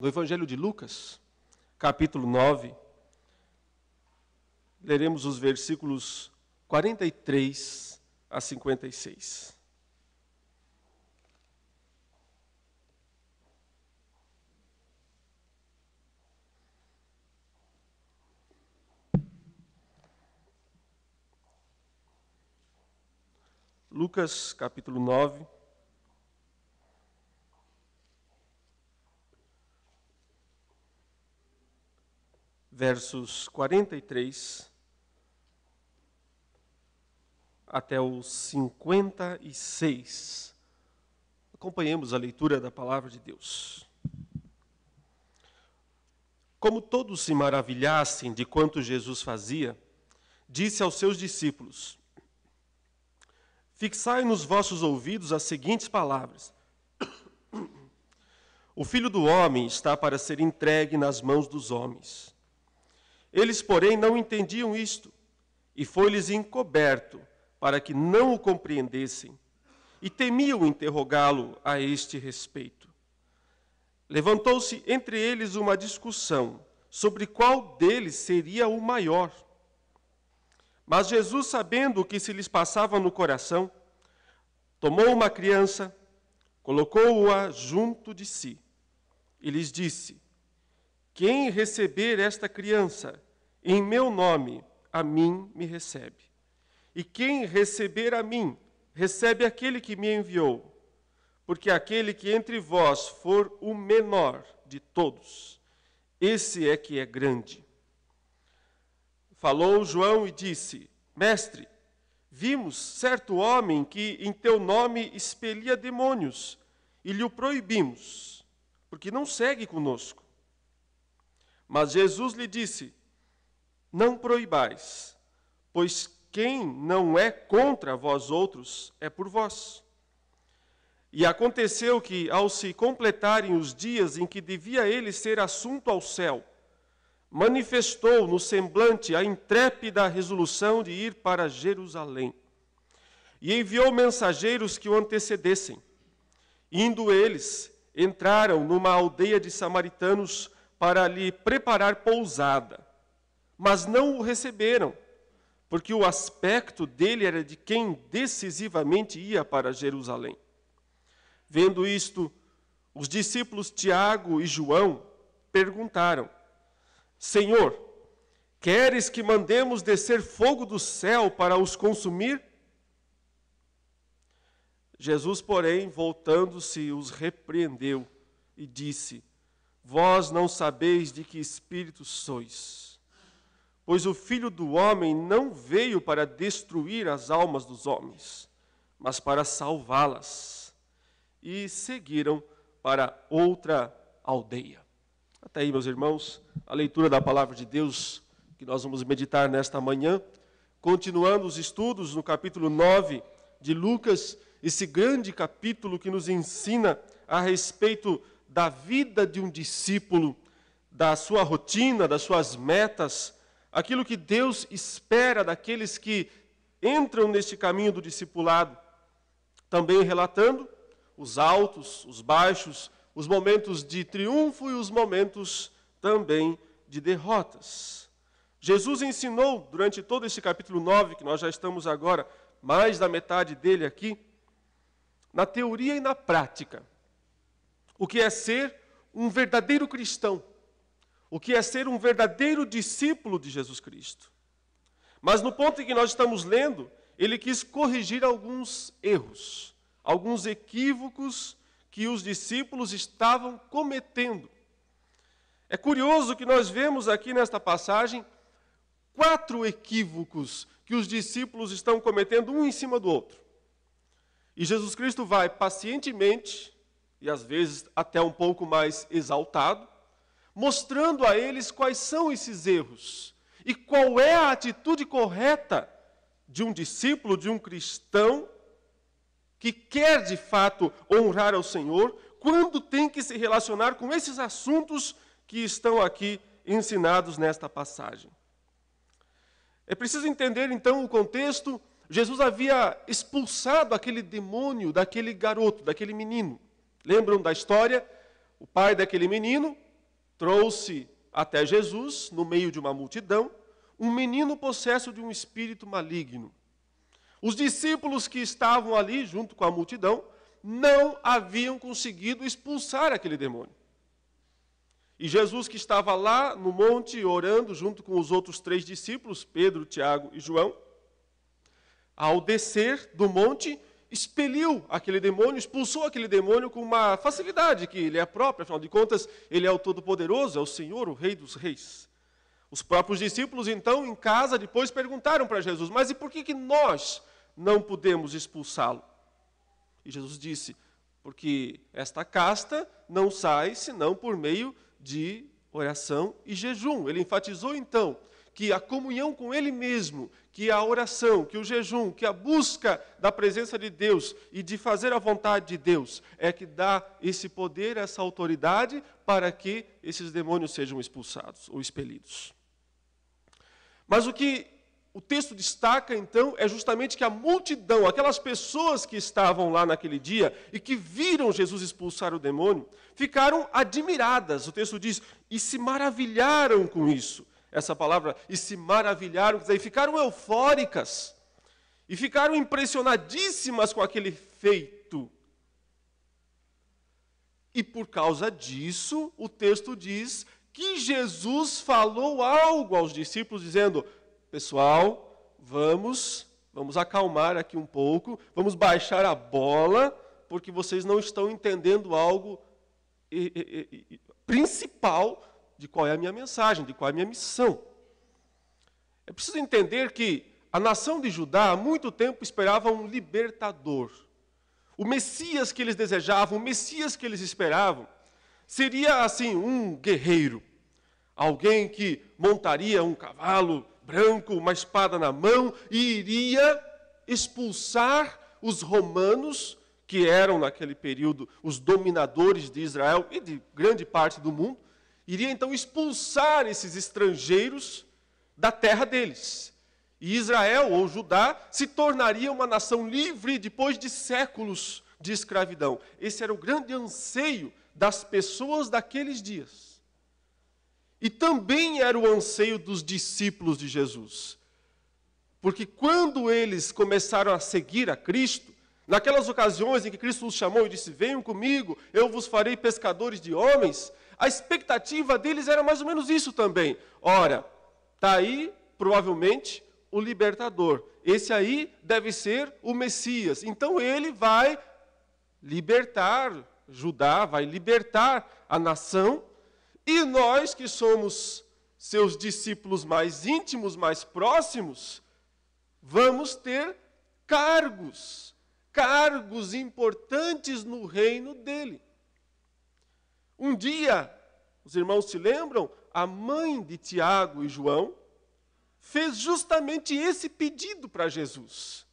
no Evangelho de Lucas, capítulo 9, leremos os versículos 43 a 56. Lucas, capítulo 9, versos 43 até os 56. Acompanhemos a leitura da palavra de Deus. Como todos se maravilhassem de quanto Jesus fazia, disse aos seus discípulos: fixai nos vossos ouvidos as seguintes palavras: o Filho do Homem está para ser entregue nas mãos dos homens. Eles, porém, não entendiam isto, e foi-lhes encoberto, para que não o compreendessem, e temiam interrogá-lo a este respeito. Levantou-se entre eles uma discussão sobre qual deles seria o maior. Mas Jesus, sabendo o que se lhes passava no coração, tomou uma criança, colocou-a junto de si, e lhes disse: quem receber esta criança em meu nome, a mim me recebe. E quem receber a mim, recebe aquele que me enviou. Porque aquele que entre vós for o menor de todos, esse é que é grande. Falou João e disse: mestre, vimos certo homem que em teu nome expelia demônios, e lhe o proibimos, porque não segue conosco. Mas Jesus lhe disse: não proibais, pois quem não é contra vós outros é por vós. E aconteceu que, ao se completarem os dias em que devia ele ser assunto ao céu, manifestou no semblante a intrépida resolução de ir para Jerusalém. E enviou mensageiros que o antecedessem. Indo eles, entraram numa aldeia de samaritanos para lhe preparar pousada. Mas não o receberam, porque o aspecto dele era de quem decisivamente ia para Jerusalém. Vendo isto, os discípulos Tiago e João perguntaram: Senhor, queres que mandemos descer fogo do céu para os consumir? Jesus, porém, voltando-se, os repreendeu e disse: vós não sabeis de que espírito sois. Pois o Filho do Homem não veio para destruir as almas dos homens, mas para salvá-las. E seguiram para outra aldeia. Até aí, meus irmãos, a leitura da palavra de Deus que nós vamos meditar nesta manhã. Continuando os estudos no capítulo 9 de Lucas, esse grande capítulo que nos ensina a respeito da vida de um discípulo, da sua rotina, das suas metas, aquilo que Deus espera daqueles que entram neste caminho do discipulado. Também relatando os altos, os baixos, os momentos de triunfo e os momentos também de derrotas. Jesus ensinou durante todo esse capítulo 9, que nós já estamos agora, mais da metade dele aqui, na teoria e na prática, o que é ser um verdadeiro cristão, o que é ser um verdadeiro discípulo de Jesus Cristo. Mas no ponto em que nós estamos lendo, ele quis corrigir alguns erros, alguns equívocos que os discípulos estavam cometendo. É curioso que nós vemos aqui nesta passagem 4 equívocos que os discípulos estão cometendo um em cima do outro. E Jesus Cristo vai pacientemente, e às vezes até um pouco mais exaltado, mostrando a eles quais são esses erros e qual é a atitude correta de um discípulo, de um cristão, que quer de fato honrar ao Senhor, quando tem que se relacionar com esses assuntos que estão aqui ensinados nesta passagem. É preciso entender então o contexto. Jesus havia expulsado aquele demônio daquele garoto, daquele menino. Lembram da história? O pai daquele menino trouxe até Jesus, no meio de uma multidão, um menino possesso de um espírito maligno. Os discípulos que estavam ali, junto com a multidão, não haviam conseguido expulsar aquele demônio. E Jesus, que estava lá no monte orando, junto com os outros 3 discípulos, Pedro, Tiago e João, ao descer do monte, expeliu aquele demônio, expulsou aquele demônio com uma facilidade que lhe é própria, afinal de contas, ele é o Todo-Poderoso, é o Senhor, o Rei dos Reis. Os próprios discípulos, então, em casa, depois perguntaram para Jesus, mas e por que nós não podemos expulsá-lo? E Jesus disse, porque esta casta não sai senão por meio de oração e jejum. Ele enfatizou, então, que a comunhão com Ele mesmo, que a oração, que o jejum, que a busca da presença de Deus e de fazer a vontade de Deus é que dá esse poder, essa autoridade para que esses demônios sejam expulsados ou expelidos. Mas o que o texto destaca, então, é justamente que a multidão, aquelas pessoas que estavam lá naquele dia e que viram Jesus expulsar o demônio, ficaram admiradas. O texto diz, e se maravilharam com isso. Essa palavra, e se maravilharam, quer dizer, ficaram eufóricas e ficaram impressionadíssimas com aquele feito. E por causa disso, o texto diz que Jesus falou algo aos discípulos, dizendo, pessoal, vamos acalmar aqui um pouco, vamos baixar a bola, porque vocês não estão entendendo algo principal de qual é a minha mensagem, de qual é a minha missão. É preciso entender que a nação de Judá há muito tempo esperava um libertador. O Messias que eles desejavam, o Messias que eles esperavam, seria assim um guerreiro, alguém que montaria um cavalo branco, uma espada na mão e iria expulsar os romanos, que eram naquele período os dominadores de Israel e de grande parte do mundo, iria então expulsar esses estrangeiros da terra deles. E Israel, ou Judá, se tornaria uma nação livre depois de séculos de escravidão. Esse era o grande anseio das pessoas daqueles dias. E também era o anseio dos discípulos de Jesus. Porque quando eles começaram a seguir a Cristo, naquelas ocasiões em que Cristo os chamou e disse, venham comigo, eu vos farei pescadores de homens, a expectativa deles era mais ou menos isso também. Ora, está aí, provavelmente, o libertador. Esse aí deve ser o Messias. Então ele vai libertar Judá, vai libertar a nação, e nós que somos seus discípulos mais íntimos, mais próximos, vamos ter cargos importantes no reino dele. Um dia, os irmãos se lembram, a mãe de Tiago e João fez justamente esse pedido para Jesus.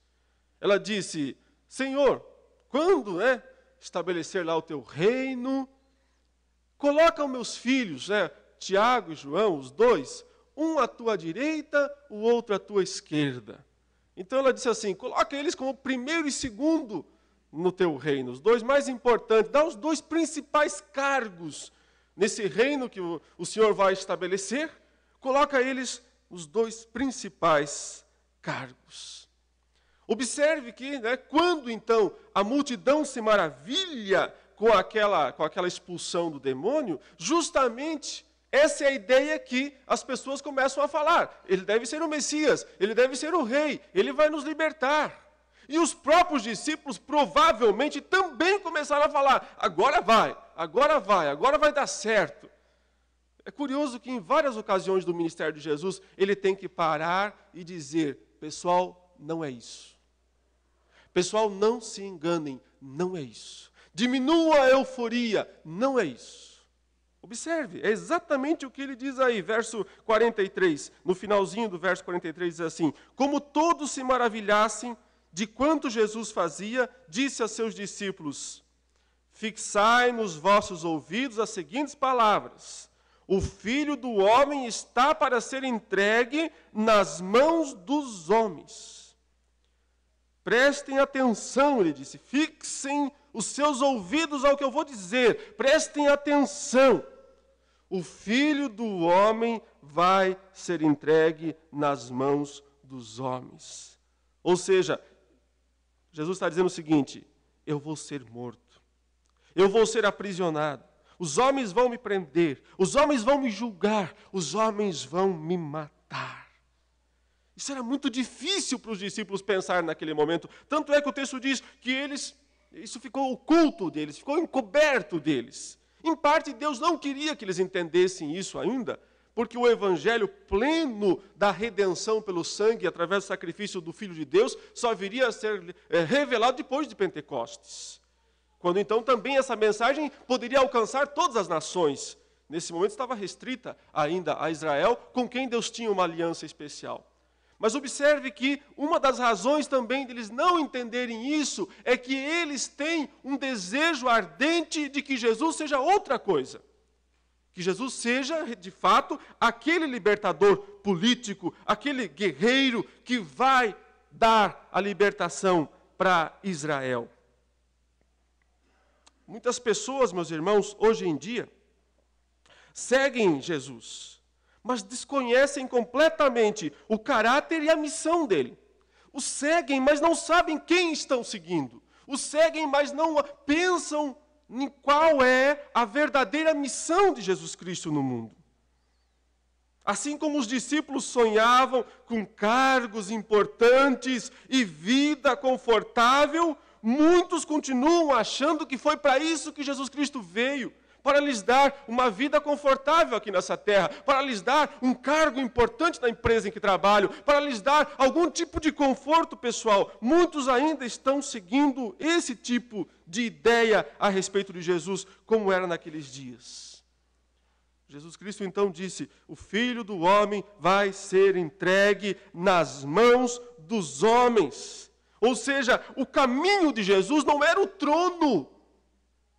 Ela disse, Senhor, quando estabelecer lá o teu reino, coloca os meus filhos, Tiago e João, os dois, um à tua direita, o outro à tua esquerda. Então ela disse assim, coloca eles como primeiro e segundo no teu reino, os dois mais importantes, dá os dois principais cargos nesse reino que o Senhor vai estabelecer, coloca eles os dois principais cargos. Observe que, quando então a multidão se maravilha com aquela expulsão do demônio, justamente essa é a ideia que as pessoas começam a falar. Ele deve ser o Messias, ele deve ser o rei, ele vai nos libertar. E os próprios discípulos provavelmente também começaram a falar, agora vai dar certo. É curioso que em várias ocasiões do ministério de Jesus, ele tem que parar e dizer, pessoal, não é isso. Pessoal, não se enganem, não é isso. Diminua a euforia, não é isso. Observe, é exatamente o que ele diz aí, verso 43, no finalzinho do verso 43 diz assim, como todos se maravilhassem de quanto Jesus fazia, disse a seus discípulos, fixai nos vossos ouvidos as seguintes palavras, o Filho do Homem está para ser entregue nas mãos dos homens. Prestem atenção, ele disse, fixem os seus ouvidos ao que eu vou dizer, prestem atenção. o Filho do Homem vai ser entregue nas mãos dos homens. Ou seja, Jesus está dizendo o seguinte: eu vou ser morto, eu vou ser aprisionado, os homens vão me prender, os homens vão me julgar, os homens vão me matar. Isso era muito difícil para os discípulos pensar naquele momento. Tanto é que o texto diz que isso ficou oculto deles, ficou encoberto deles. Em parte, Deus não queria que eles entendessem isso ainda, porque o evangelho pleno da redenção pelo sangue, através do sacrifício do Filho de Deus, só viria a ser revelado depois de Pentecostes. Quando então também essa mensagem poderia alcançar todas as nações. Nesse momento estava restrita ainda a Israel, com quem Deus tinha uma aliança especial. Mas observe que uma das razões também deles não entenderem isso é que eles têm um desejo ardente de que Jesus seja outra coisa. Que Jesus seja, de fato, aquele libertador político, aquele guerreiro que vai dar a libertação para Israel. Muitas pessoas, meus irmãos, hoje em dia, seguem Jesus, mas desconhecem completamente o caráter e a missão dele. Os seguem, mas não sabem quem estão seguindo. Os seguem, mas não pensam em qual é a verdadeira missão de Jesus Cristo no mundo. Assim como os discípulos sonhavam com cargos importantes e vida confortável, muitos continuam achando que foi para isso que Jesus Cristo veio, para lhes dar uma vida confortável aqui nessa terra, para lhes dar um cargo importante na empresa em que trabalham, para lhes dar algum tipo de conforto pessoal. Muitos ainda estão seguindo esse tipo de ideia a respeito de Jesus, como era naqueles dias. Jesus Cristo então disse: o Filho do Homem vai ser entregue nas mãos dos homens. Ou seja, o caminho de Jesus não era o trono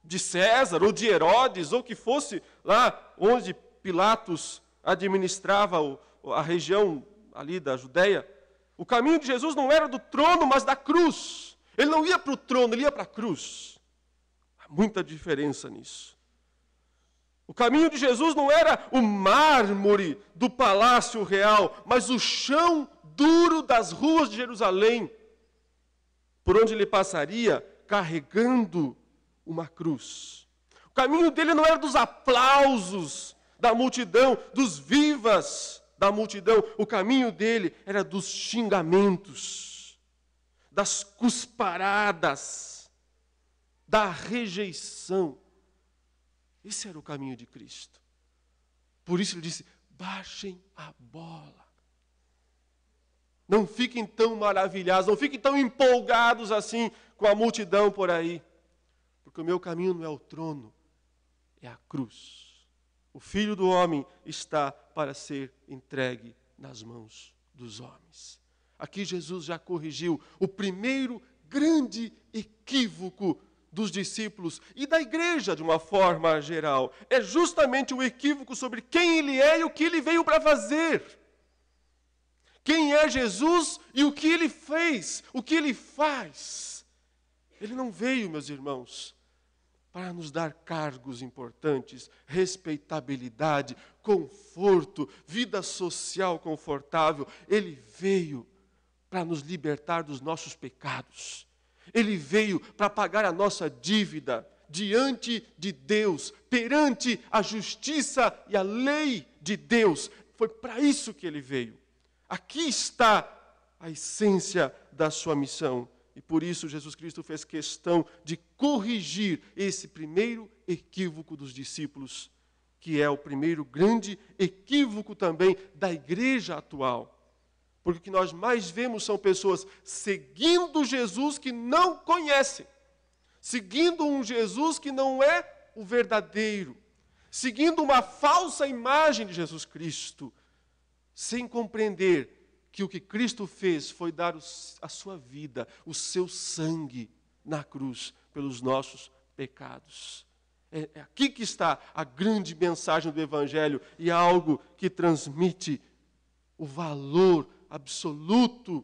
de César, ou de Herodes, ou que fosse lá onde Pilatos administrava a região ali da Judéia. O caminho de Jesus não era do trono, mas da cruz. Ele não ia para o trono, ele ia para a cruz. Há muita diferença nisso. O caminho de Jesus não era o mármore do palácio real, mas o chão duro das ruas de Jerusalém, por onde ele passaria carregando uma cruz. O caminho dele não era dos aplausos da multidão, dos vivas da multidão. O caminho dele era dos xingamentos, das cusparadas, da rejeição. Esse era o caminho de Cristo. Por isso ele disse: baixem a bola. Não fiquem tão maravilhados, não fiquem tão empolgados assim com a multidão por aí. Porque o meu caminho não é o trono, é a cruz. O Filho do Homem está para ser entregue nas mãos dos homens. Aqui Jesus já corrigiu o primeiro grande equívoco dos discípulos e da igreja de uma forma geral. É justamente o equívoco sobre quem ele é e o que ele veio para fazer. Quem é Jesus e o que ele fez, o que ele faz. Ele não veio, meus irmãos, para nos dar cargos importantes, respeitabilidade, conforto, vida social confortável. Ele veio para nos libertar dos nossos pecados. Ele veio para pagar a nossa dívida diante de Deus, perante a justiça e a lei de Deus. Foi para isso que ele veio. Aqui está a essência da sua missão. E por isso Jesus Cristo fez questão de corrigir esse primeiro equívoco dos discípulos, que é o primeiro grande equívoco também da igreja atual. Porque o que nós mais vemos são pessoas seguindo Jesus que não conhecem, seguindo um Jesus que não é o verdadeiro, seguindo uma falsa imagem de Jesus Cristo, sem compreender que o que Cristo fez foi dar a sua vida, o seu sangue na cruz pelos nossos pecados. É aqui que está a grande mensagem do Evangelho e é algo que transmite o valor absoluto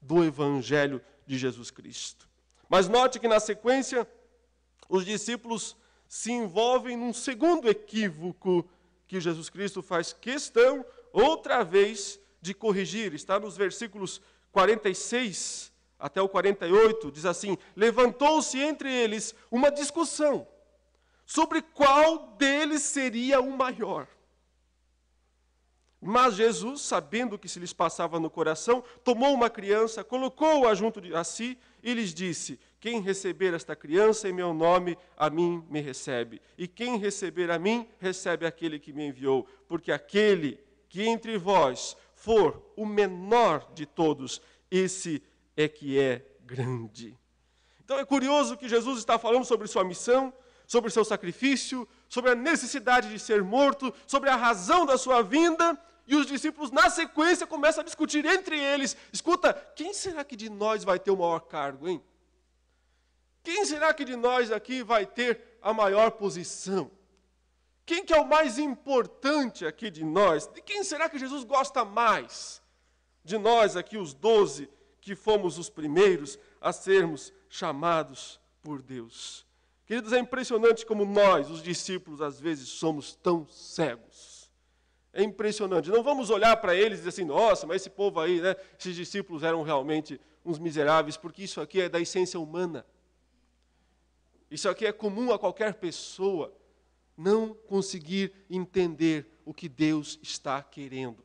do Evangelho de Jesus Cristo. Mas note que na sequência, os discípulos se envolvem num segundo equívoco que Jesus Cristo faz questão, outra vez, de corrigir. Está nos versículos 46 até o 48, diz assim: levantou-se entre eles uma discussão sobre qual deles seria o maior. Mas Jesus, sabendo o que se lhes passava no coração, tomou uma criança, colocou-a junto a si e lhes disse: quem receber esta criança em meu nome, a mim me recebe. E quem receber a mim, recebe aquele que me enviou. Porque aquele que entre vós for o menor de todos, esse é que é grande. Então é curioso que Jesus está falando sobre sua missão, sobre seu sacrifício, sobre a necessidade de ser morto, sobre a razão da sua vinda, e os discípulos, na sequência, começam a discutir entre eles: escuta, quem será que de nós vai ter o maior cargo, hein? Quem será que de nós aqui vai ter a maior posição? Quem que é o mais importante aqui de nós? De quem será que Jesus gosta mais? De nós aqui, os 12, que fomos os primeiros a sermos chamados por Deus. Queridos, é impressionante como nós, os discípulos, às vezes somos tão cegos. É impressionante. Não vamos olhar para eles e dizer assim: nossa, mas esse povo aí, né, esses discípulos eram realmente uns miseráveis, porque isso aqui é da essência humana. Isso aqui é comum a qualquer pessoa, não conseguir entender o que Deus está querendo.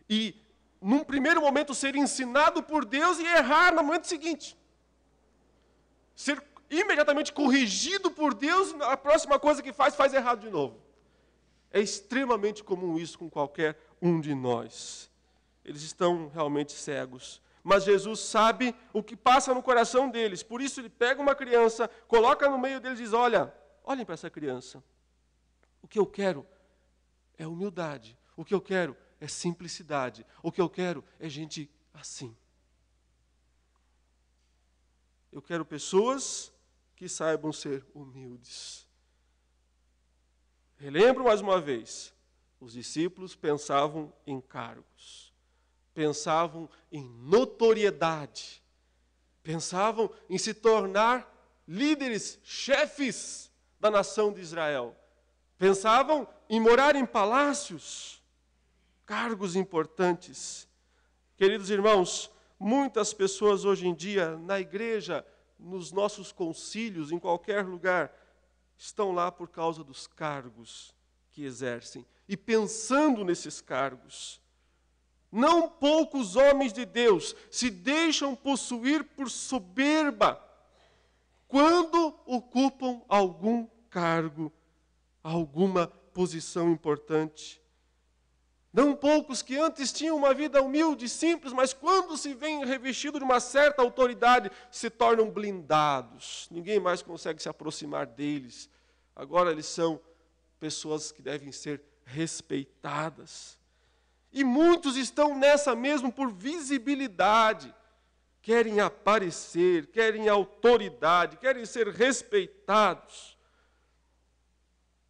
E, num primeiro momento, ser ensinado por Deus e errar no momento seguinte. Ser imediatamente corrigido por Deus, a próxima coisa que faz errado de novo. É extremamente comum isso com qualquer um de nós. Eles estão realmente cegos. Mas Jesus sabe o que passa no coração deles. Por isso ele pega uma criança, coloca no meio deles e diz: olhem para essa criança. O que eu quero é humildade. O que eu quero é simplicidade. O que eu quero é gente assim. Eu quero pessoas que saibam ser humildes. Relembro mais uma vez, os discípulos pensavam em cargos. Pensavam em notoriedade, pensavam em se tornar líderes, chefes da nação de Israel, pensavam em morar em palácios, cargos importantes. Queridos irmãos, muitas pessoas hoje em dia, na igreja, nos nossos concílios, em qualquer lugar, estão lá por causa dos cargos que exercem e pensando nesses cargos. Não poucos homens de Deus se deixam possuir por soberba quando ocupam algum cargo, alguma posição importante. Não poucos que antes tinham uma vida humilde e simples, mas quando se veem revestidos de uma certa autoridade, se tornam blindados. Ninguém mais consegue se aproximar deles. Agora eles são pessoas que devem ser respeitadas. E muitos estão nessa mesmo por visibilidade. Querem aparecer, querem autoridade, querem ser respeitados.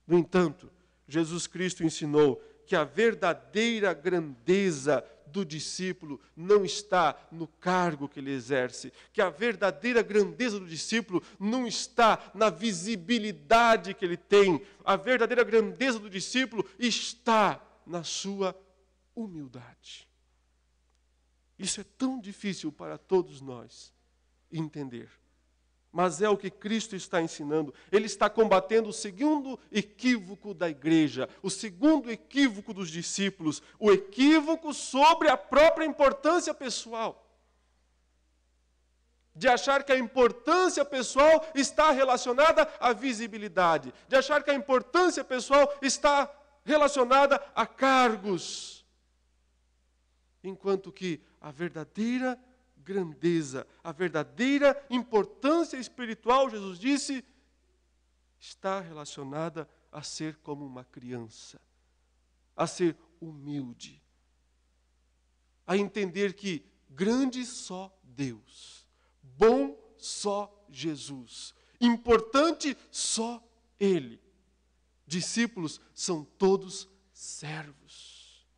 No entanto, Jesus Cristo ensinou que a verdadeira grandeza do discípulo não está no cargo que ele exerce, que a verdadeira grandeza do discípulo não está na visibilidade que ele tem. A verdadeira grandeza do discípulo está na sua humildade. Isso é tão difícil para todos nós entender. Mas é o que Cristo está ensinando. Ele está combatendo o segundo equívoco da igreja, o segundo equívoco dos discípulos, o equívoco sobre a própria importância pessoal. De achar que a importância pessoal está relacionada à visibilidade, de achar que a importância pessoal está relacionada a cargos. Enquanto que a verdadeira grandeza, a verdadeira importância espiritual, Jesus disse, está relacionada a ser como uma criança, a ser humilde, a entender que grande só Deus, bom só Jesus, importante só Ele. Discípulos são todos servos.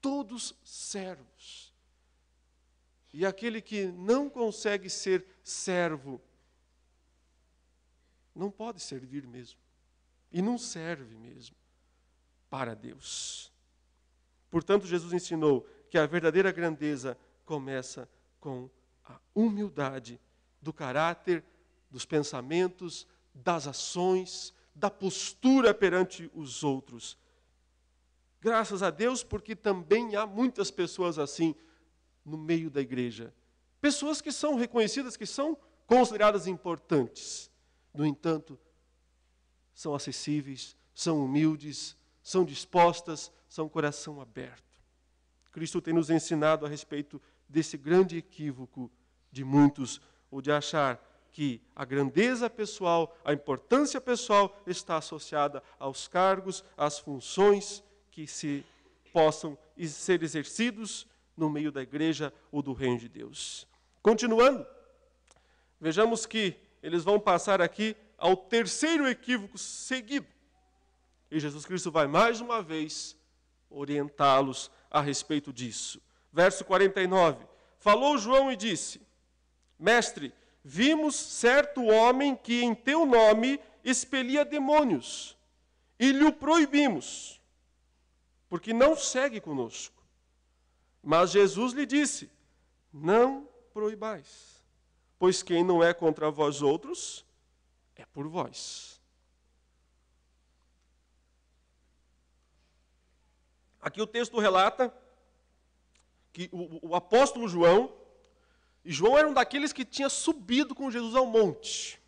Todos servos. E aquele que não consegue ser servo, não pode servir mesmo. E não serve mesmo. para Deus. Portanto, Jesus ensinou que a verdadeira grandeza começa com a humildade do caráter, dos pensamentos, das ações, da postura perante os outros. Graças a Deus, porque também há muitas pessoas assim no meio da igreja. Pessoas que são reconhecidas, que são consideradas importantes. No entanto, são acessíveis, são humildes, são dispostas, são coração aberto. Cristo tem nos ensinado a respeito desse grande equívoco de muitos, ou de achar que a grandeza pessoal, a importância pessoal está associada aos cargos, às funções que se possam ser exercidos no meio da igreja ou do reino de Deus. Continuando, vejamos que eles vão passar aqui ao terceiro equívoco seguido. E Jesus Cristo vai mais uma vez orientá-los a respeito disso. Verso 49. Falou João e disse: Mestre, vimos certo homem que em teu nome expelia demônios, e lhe o proibimos, porque não segue conosco. Mas Jesus lhe disse: Não proibais, pois quem não é contra vós outros, é por vós. Aqui o texto relata que o apóstolo João, e João era um daqueles que tinha subido com Jesus ao monte,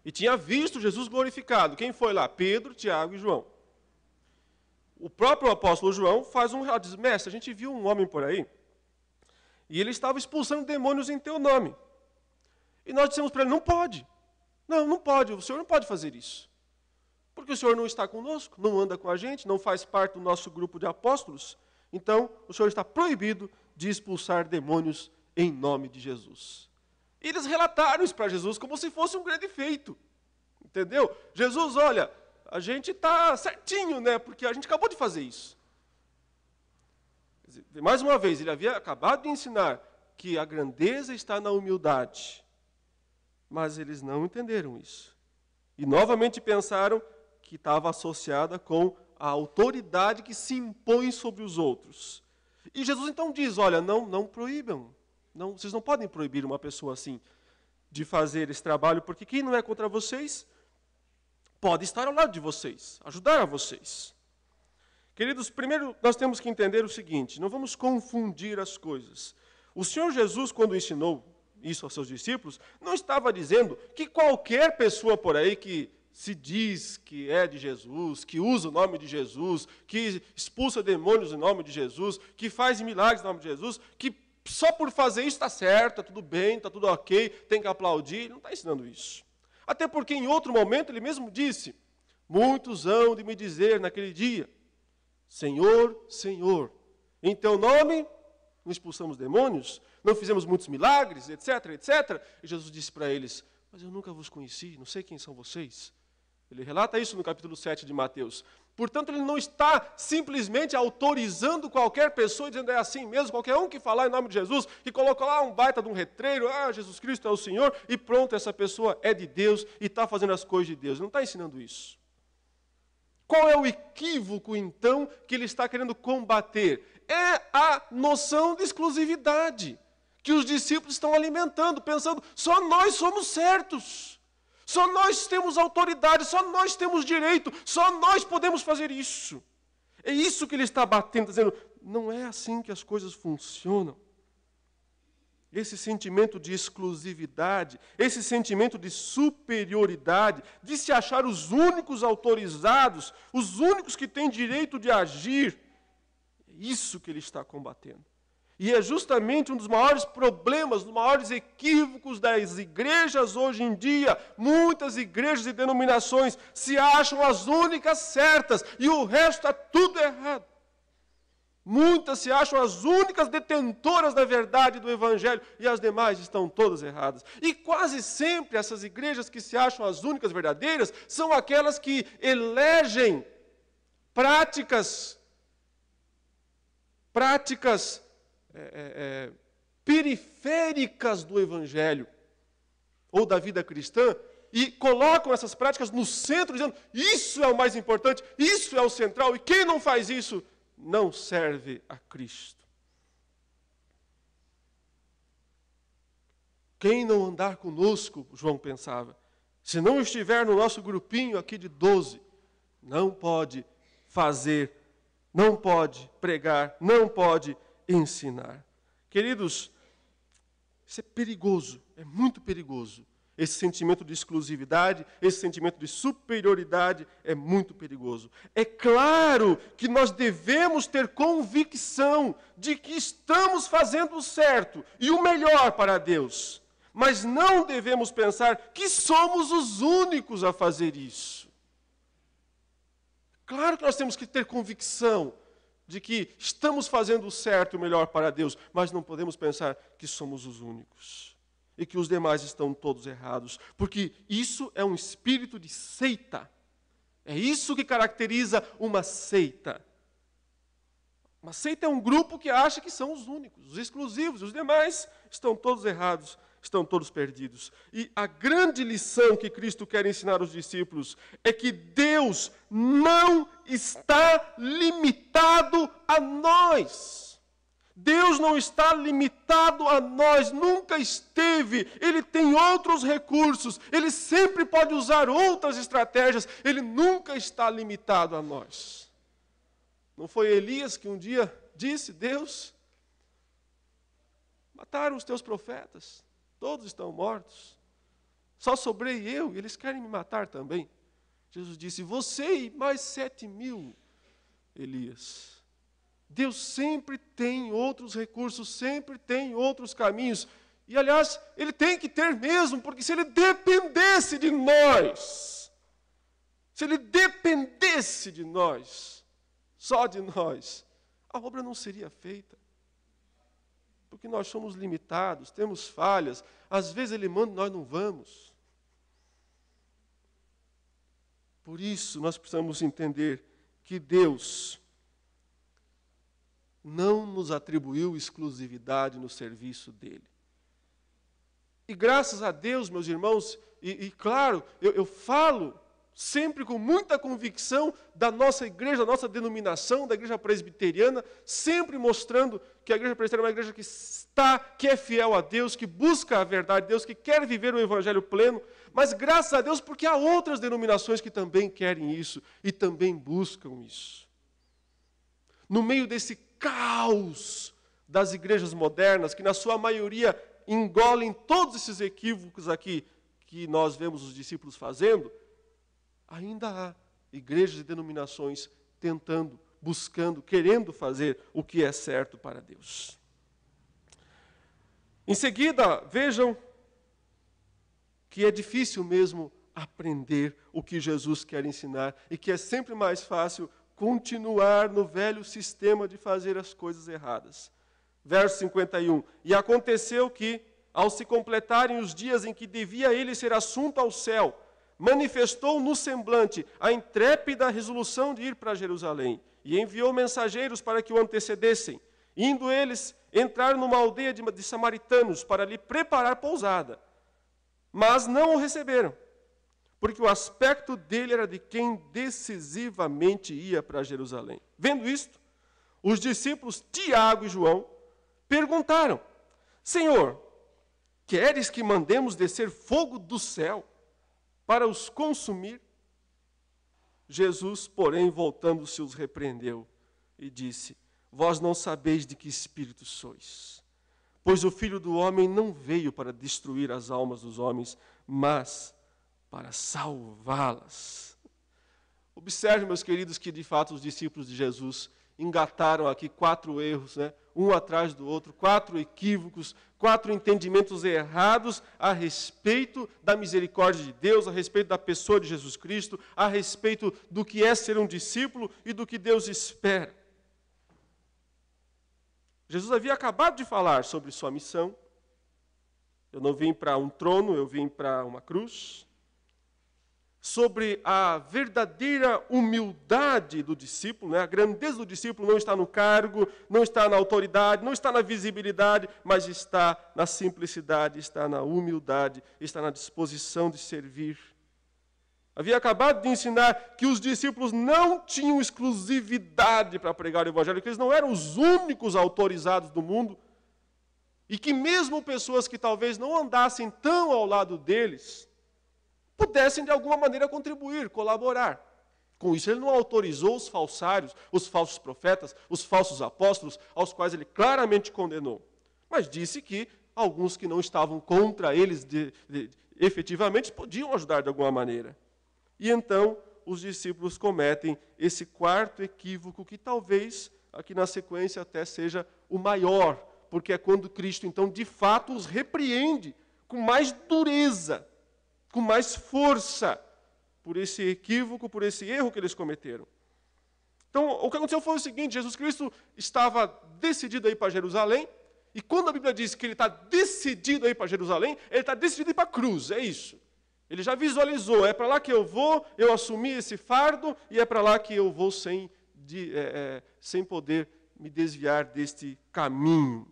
e tinha visto Jesus glorificado. Quem foi lá? Pedro, Tiago e João. O próprio apóstolo João faz um relato, diz: Mestre, a gente viu um homem por aí, e ele estava expulsando demônios em teu nome. E nós dissemos para ele: não pode. Não pode, o senhor não pode fazer isso. Porque o senhor não está conosco, não anda com a gente, não faz parte do nosso grupo de apóstolos. Então, o senhor está proibido de expulsar demônios em nome de Jesus. E eles relataram isso para Jesus como se fosse um grande feito. Entendeu? Jesus, olha, a gente está certinho, né? Porque a gente acabou de fazer isso. Mais uma vez, ele havia acabado de ensinar que a grandeza está na humildade. Mas eles não entenderam isso. E novamente pensaram que estava associada com a autoridade que se impõe sobre os outros. E Jesus então diz: olha, não proíbam. Vocês não podem proibir uma pessoa assim de fazer esse trabalho, porque quem não é contra vocês pode estar ao lado de vocês, ajudar a vocês. Queridos, primeiro nós temos que entender o seguinte: não vamos confundir as coisas. O Senhor Jesus, quando ensinou isso aos seus discípulos, não estava dizendo que qualquer pessoa por aí que se diz que é de Jesus, que usa o nome de Jesus, que expulsa demônios em nome de Jesus, que faz milagres em nome de Jesus, que só por fazer isso está certo, está tudo bem, está tudo ok, tem que aplaudir. Ele não está ensinando isso. Até porque em outro momento ele mesmo disse: muitos hão de me dizer naquele dia: Senhor, Senhor, em teu nome não expulsamos demônios, não fizemos muitos milagres, etc, etc. E Jesus disse para eles: mas eu nunca vos conheci, não sei quem são vocês. Ele relata isso no capítulo 7 de Mateus. Portanto, ele não está simplesmente autorizando qualquer pessoa, dizendo: é assim mesmo, qualquer um que falar em nome de Jesus, que colocou lá um baita de um letreiro, Jesus Cristo é o Senhor, e pronto, essa pessoa é de Deus e está fazendo as coisas de Deus. Ele não está ensinando isso. Qual é o equívoco, então, que ele está querendo combater? É a noção de exclusividade que os discípulos estão alimentando, pensando: só nós somos certos, só nós temos autoridade, só nós temos direito, só nós podemos fazer isso. É isso que ele está batendo, dizendo: não é assim que as coisas funcionam. Esse sentimento de exclusividade, esse sentimento de superioridade, de se achar os únicos autorizados, os únicos que têm direito de agir, é isso que ele está combatendo. E é justamente um dos maiores problemas, um dos maiores equívocos das igrejas hoje em dia. Muitas igrejas e denominações se acham as únicas certas e o resto está tudo errado. Muitas se acham as únicas detentoras da verdade do Evangelho e as demais estão todas erradas. E quase sempre essas igrejas que se acham as únicas verdadeiras são aquelas que elegem práticas periféricas do Evangelho ou da vida cristã e colocam essas práticas no centro, dizendo, isso é o mais importante, isso é o central, e quem não faz isso não serve a Cristo. Quem não andar conosco, João pensava, se não estiver no nosso grupinho aqui de 12, não pode fazer, não pode pregar, não pode ensinar. Queridos, isso é perigoso, é muito perigoso. Esse sentimento de exclusividade, esse sentimento de superioridade é muito perigoso. É claro que nós devemos ter convicção de que estamos fazendo o certo e o melhor para Deus. Mas não devemos pensar que somos os únicos a fazer isso. Claro que nós temos que ter convicção de que estamos fazendo o certo e o melhor para Deus, mas não podemos pensar que somos os únicos e que os demais estão todos errados, porque isso é um espírito de seita. É isso que caracteriza uma seita. Uma seita é um grupo que acha que são os únicos, os exclusivos, os demais estão todos errados, estão todos perdidos. E a grande lição que Cristo quer ensinar aos discípulos é que Deus não está limitado a nós. Deus não está limitado a nós, nunca esteve. Ele tem outros recursos, ele sempre pode usar outras estratégias, ele nunca está limitado a nós. Não foi Elias que um dia disse, Deus, mataram os teus profetas, todos estão mortos, só sobrei eu e eles querem me matar também. Jesus disse, você e mais 7.000, Elias. Deus sempre tem outros recursos, sempre tem outros caminhos. E, aliás, Ele tem que ter mesmo, porque se Ele dependesse de nós, se Ele dependesse de nós, só de nós, a obra não seria feita. Porque nós somos limitados, temos falhas, às vezes Ele manda e nós não vamos. Por isso, nós precisamos entender que Deus não nos atribuiu exclusividade no serviço dele. E graças a Deus, meus irmãos, e claro, eu falo sempre com muita convicção da nossa igreja, da nossa denominação, da igreja presbiteriana, sempre mostrando que a igreja presbiteriana é uma igreja que é fiel a Deus, que busca a verdade de Deus, que quer viver o evangelho pleno, mas graças a Deus porque há outras denominações que também querem isso e também buscam isso. No meio desse caos das igrejas modernas, que na sua maioria engolem todos esses equívocos aqui que nós vemos os discípulos fazendo, ainda há igrejas e denominações tentando, buscando, querendo fazer o que é certo para Deus. Em seguida, vejam que é difícil mesmo aprender o que Jesus quer ensinar e que é sempre mais fácil continuar no velho sistema de fazer as coisas erradas. Verso 51. E aconteceu que, ao se completarem os dias em que devia ele ser assunto ao céu, manifestou no semblante a intrépida resolução de ir para Jerusalém e enviou mensageiros para que o antecedessem. Indo eles, entraram numa aldeia de samaritanos para lhe preparar pousada. Mas não o receberam, porque o aspecto dele era de quem decisivamente ia para Jerusalém. Vendo isto, os discípulos Tiago e João perguntaram, Senhor, queres que mandemos descer fogo do céu para os consumir? Jesus, porém, voltando-se, os repreendeu e disse, vós não sabeis de que espírito sois, pois o Filho do Homem não veio para destruir as almas dos homens, mas para salvá-las. Observe, meus queridos, que de fato os discípulos de Jesus engataram aqui 4 erros, um atrás do outro, 4 equívocos, 4 entendimentos errados a respeito da misericórdia de Deus, a respeito da pessoa de Jesus Cristo, a respeito do que é ser um discípulo e do que Deus espera. Jesus havia acabado de falar sobre sua missão. Eu não vim para um trono, eu vim para uma cruz. sobre a verdadeira humildade do discípulo, né? A grandeza do discípulo não está no cargo, não está na autoridade, não está na visibilidade, mas está na simplicidade, está na humildade, está na disposição de servir. Havia acabado de ensinar que os discípulos não tinham exclusividade para pregar o evangelho, que eles não eram os únicos autorizados do mundo, e que mesmo pessoas que talvez não andassem tão ao lado deles, pudessem de alguma maneira contribuir, colaborar. Com isso, ele não autorizou os falsários, os falsos profetas, os falsos apóstolos, aos quais ele claramente condenou. Mas disse que alguns que não estavam contra eles efetivamente podiam ajudar de alguma maneira. E então, os discípulos cometem esse quarto equívoco, que talvez, aqui na sequência, até seja o maior, porque é quando Cristo, então, de fato, os repreende com mais dureza, com mais força, por esse equívoco, por esse erro que eles cometeram. Então, o que aconteceu foi o seguinte: Jesus Cristo estava decidido a ir para Jerusalém, e quando a Bíblia diz que ele está decidido a ir para Jerusalém, ele está decidido a ir para a cruz, é isso. Ele já visualizou, é para lá que eu vou, eu assumi esse fardo, e é para lá que eu vou sem poder me desviar deste caminho.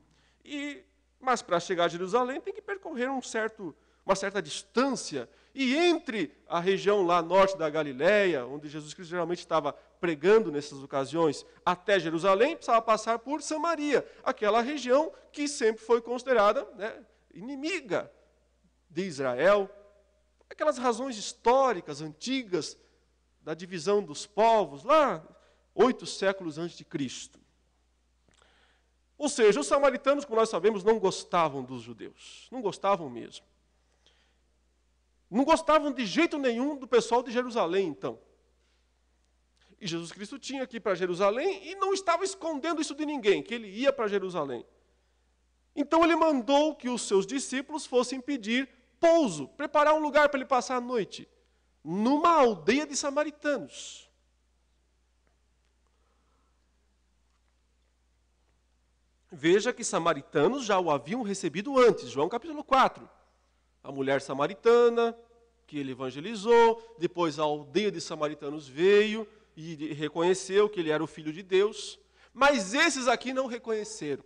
Mas para chegar a Jerusalém tem que percorrer uma certa distância. E entre a região lá norte da Galileia, onde Jesus Cristo geralmente estava pregando nessas ocasiões, até Jerusalém, precisava passar por Samaria, aquela região que sempre foi considerada, né, inimiga de Israel. Aquelas razões históricas, antigas, da divisão dos povos, lá 8 séculos antes de Cristo. Ou seja, os samaritanos, como nós sabemos, não gostavam dos judeus. Não gostavam mesmo. Não gostavam de jeito nenhum do pessoal de Jerusalém, então. E Jesus Cristo tinha que ir para Jerusalém e não estava escondendo isso de ninguém, que ele ia para Jerusalém. Então ele mandou que os seus discípulos fossem pedir pouso, preparar um lugar para ele passar a noite, numa aldeia de samaritanos. Veja que samaritanos já o haviam recebido antes, João capítulo 4. A mulher samaritana, que ele evangelizou, depois a aldeia de samaritanos veio e reconheceu que ele era o Filho de Deus. Mas esses aqui não reconheceram.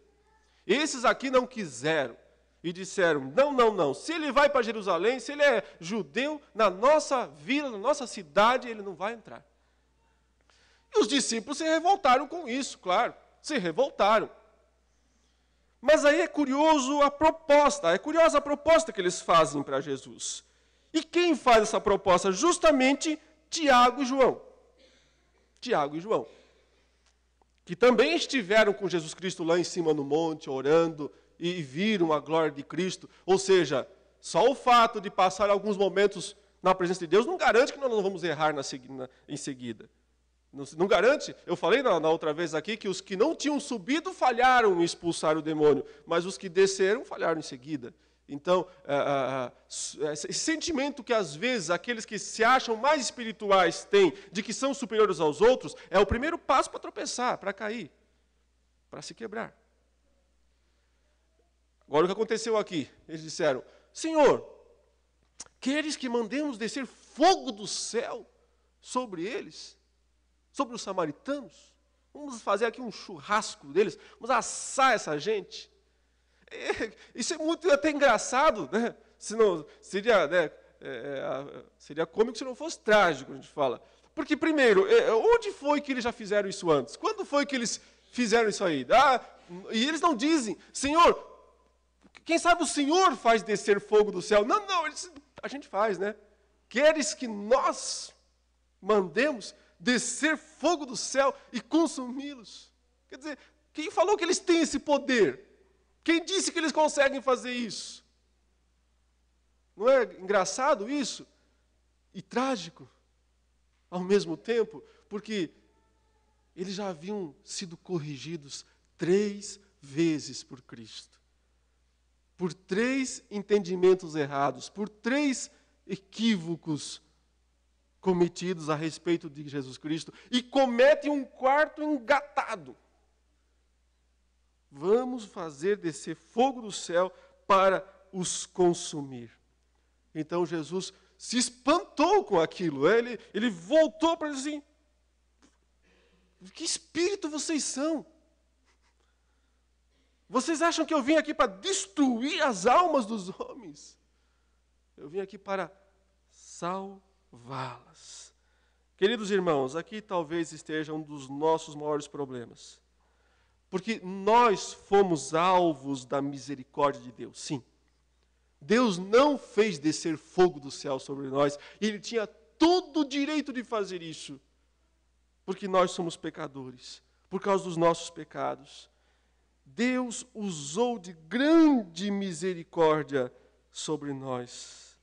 Esses aqui não quiseram. E disseram, não, se ele vai para Jerusalém, se ele é judeu, na nossa vila, na nossa cidade, ele não vai entrar. E os discípulos se revoltaram com isso, claro, se revoltaram. Mas aí é curiosa a proposta que eles fazem para Jesus. E quem faz essa proposta? Justamente Tiago e João. Tiago e João. Que também estiveram com Jesus Cristo lá em cima no monte, orando, e viram a glória de Cristo. Ou seja, só o fato de passar alguns momentos na presença de Deus não garante que nós não vamos errar em seguida. Não garante? Eu falei na outra vez aqui que os que não tinham subido falharam em expulsar o demônio, mas os que desceram falharam em seguida. Então, esse sentimento que às vezes aqueles que se acham mais espirituais têm, de que são superiores aos outros, é o primeiro passo para tropeçar, para cair, para se quebrar. Agora o que aconteceu aqui? Eles disseram, Senhor, queres que mandemos descer fogo do céu sobre eles? Sobre os samaritanos? Vamos fazer aqui um churrasco deles, vamos assar essa gente. Isso é muito até engraçado, né? Senão, seria cômico se não fosse trágico, a gente fala. Porque, primeiro, onde foi que eles já fizeram isso antes? Quando foi que eles fizeram isso aí? E eles não dizem, Senhor, quem sabe o Senhor faz descer fogo do céu? Não, a gente faz, né? Queres que nós mandemos descer fogo do céu e consumi-los? Quer dizer, quem falou que eles têm esse poder? Quem disse que eles conseguem fazer isso? Não é engraçado isso? E trágico ao mesmo tempo, porque eles já haviam sido corrigidos 3 vezes por Cristo. Por 3 entendimentos errados, por 3 equívocos cometidos a respeito de Jesus Cristo, e cometem um 4º engatado. Vamos fazer descer fogo do céu para os consumir. Então Jesus se espantou com aquilo. Ele voltou para dizer assim, que espírito vocês são? Vocês acham que eu vim aqui para destruir as almas dos homens? Eu vim aqui para salvá-las. Queridos irmãos, aqui talvez esteja um dos nossos maiores problemas. Porque nós fomos alvos da misericórdia de Deus, sim. Deus não fez descer fogo do céu sobre nós, e Ele tinha todo o direito de fazer isso, porque nós somos pecadores, por causa dos nossos pecados. Deus usou de grande misericórdia sobre nós.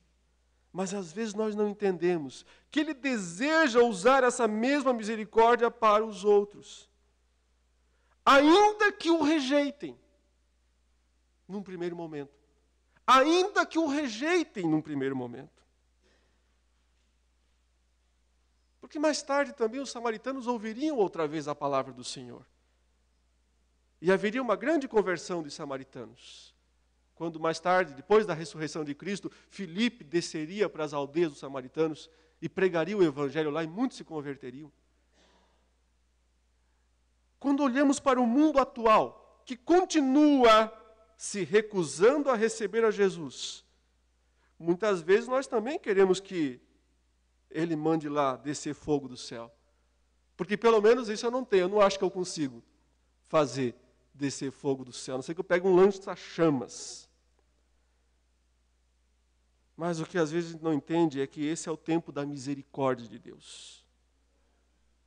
Mas às vezes nós não entendemos que Ele deseja usar essa mesma misericórdia para os outros, ainda que o rejeitem num primeiro momento. Ainda que o rejeitem num primeiro momento. Porque mais tarde também os samaritanos ouviriam outra vez a palavra do Senhor. E haveria uma grande conversão de samaritanos. Quando mais tarde, depois da ressurreição de Cristo, Filipe desceria para as aldeias dos samaritanos e pregaria o evangelho lá e muitos se converteriam. Quando olhamos para o mundo atual, que continua se recusando a receber a Jesus, muitas vezes nós também queremos que Ele mande lá descer fogo do céu. Porque pelo menos isso eu não tenho, eu não acho que eu consigo fazer descer fogo do céu, a não ser que eu pegue um lança-chamas. Mas o que às vezes a gente não entende é que esse é o tempo da misericórdia de Deus.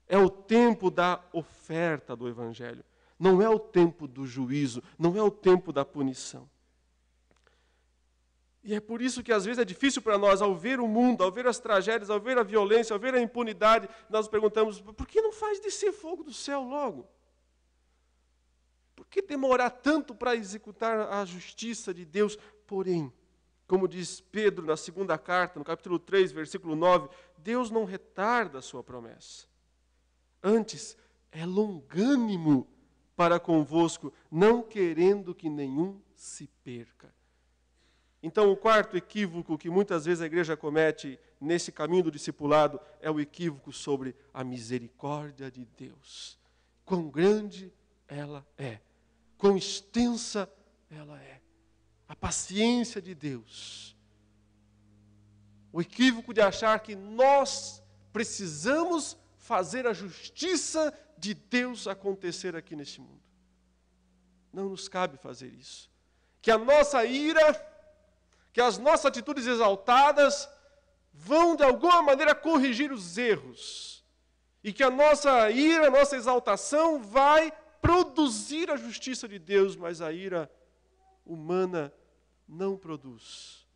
É o tempo da oferta do Evangelho. Não é o tempo do juízo, não é o tempo da punição. E é por isso que às vezes é difícil para nós, ao ver o mundo, ao ver as tragédias, ao ver a violência, ao ver a impunidade, nós nos perguntamos, por que não faz descer fogo do céu logo? Por que demorar tanto para executar a justiça de Deus? Porém, como diz Pedro na segunda carta, no capítulo 3, versículo 9, Deus não retarda a sua promessa. Antes, é longânimo para convosco, não querendo que nenhum se perca. Então, o quarto equívoco que muitas vezes a igreja comete nesse caminho do discipulado é o equívoco sobre a misericórdia de Deus. Quão grande ela é, quão extensa ela é. A paciência de Deus. O equívoco de achar que nós precisamos fazer a justiça de Deus acontecer aqui neste mundo. Não nos cabe fazer isso. Que a nossa ira, que as nossas atitudes exaltadas vão de alguma maneira corrigir os erros. E que a nossa ira, a nossa exaltação vai produzir a justiça de Deus, mas a ira humana não produz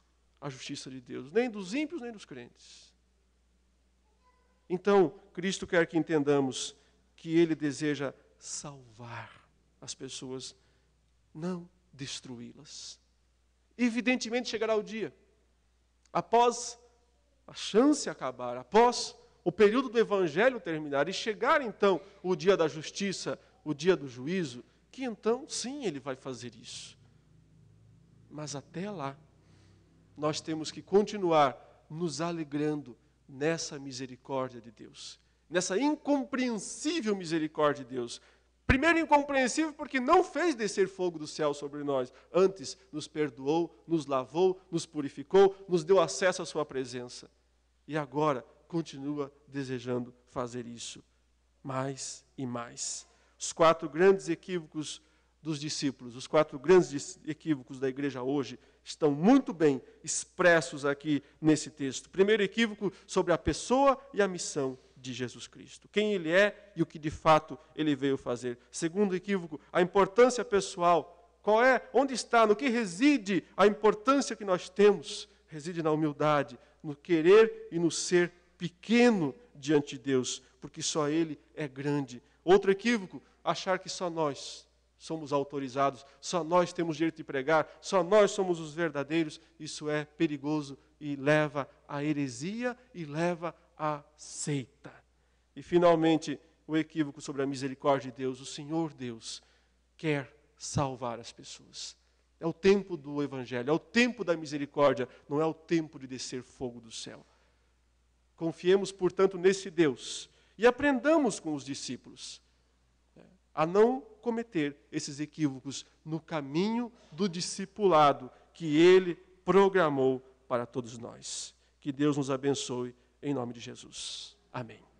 a justiça de Deus, nem dos ímpios, nem dos crentes. Então, Cristo quer que entendamos que Ele deseja salvar as pessoas, não destruí-las. Evidentemente chegará o dia, após a chance acabar, após o período do Evangelho terminar, e chegar então o dia da justiça, o dia do juízo, que então sim Ele vai fazer isso. Mas até lá, nós temos que continuar nos alegrando nessa misericórdia de Deus, nessa incompreensível misericórdia de Deus. Primeiro, incompreensível porque não fez descer fogo do céu sobre nós, antes nos perdoou, nos lavou, nos purificou, nos deu acesso à sua presença. E agora continua desejando fazer isso mais e mais. Os 4 grandes equívocos dos discípulos, os 4 grandes equívocos da igreja hoje, estão muito bem expressos aqui nesse texto. Primeiro equívoco sobre a pessoa e a missão de Jesus Cristo. Quem Ele é e o que de fato Ele veio fazer. Segundo equívoco, a importância pessoal. Qual é, onde está, no que reside a importância que nós temos? Reside na humildade, no querer e no ser pequeno diante de Deus, porque só Ele é grande. Outro equívoco, achar que só nós somos autorizados, só nós temos direito de pregar, só nós somos os verdadeiros. Isso é perigoso e leva à heresia e leva à seita. E finalmente, o equívoco sobre a misericórdia de Deus. O Senhor Deus quer salvar as pessoas. É o tempo do Evangelho, é o tempo da misericórdia, não é o tempo de descer fogo do céu. Confiemos, portanto, nesse Deus e aprendamos com os discípulos a não cometer esses equívocos no caminho do discipulado que Ele programou para todos nós. Que Deus nos abençoe, em nome de Jesus. Amém.